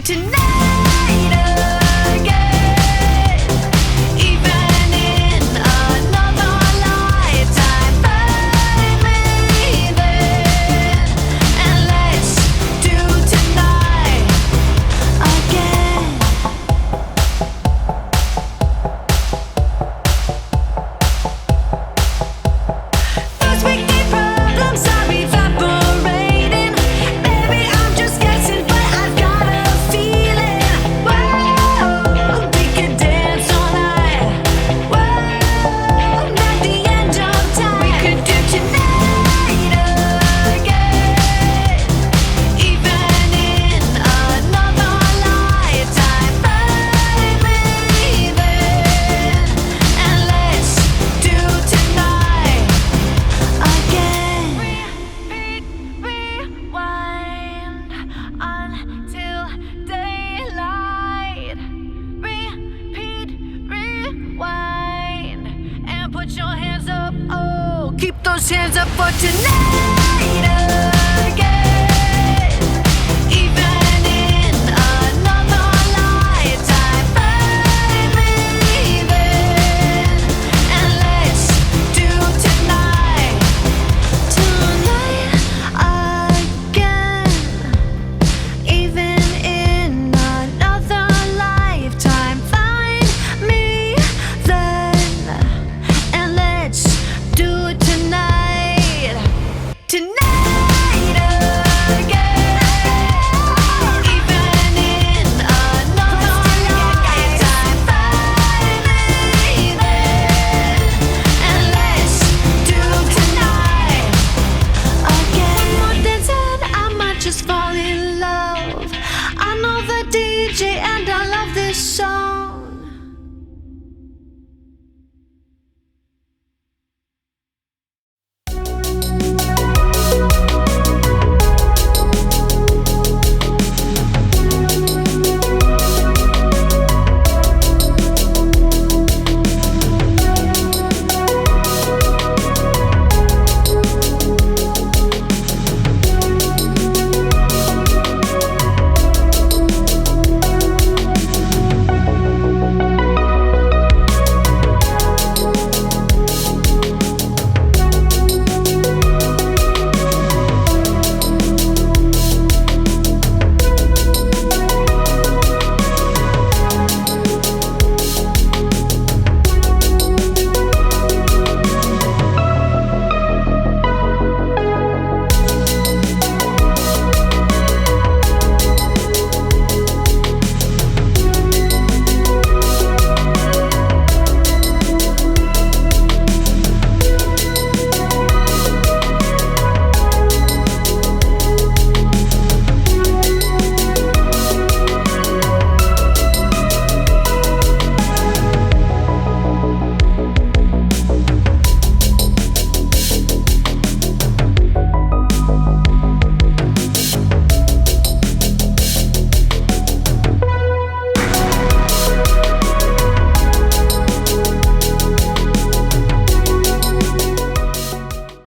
tonight again. Even in another lifetime, find me then, and let's do tonight again. Those wicked problems are evaporating. Baby, I'm just guessing, but I've got a feeling. Whoa, we could dance all night. Whoa, not the end of time. We could do tonight again. Even in another lifetime, find me then, and let's do tonight again. Rewind until daylight. Repeat, rewind, and put your hands up. Oh, keep those hands up for tonight again. Even in another lifetime, find me then, and let's do tonight again. Even in another lifetime, find me then, and let's do it tonight again. Even in another lifetime, find me then, and let's do tonight again. One more dance and I might just fall in love. I know the DJ and I love this song.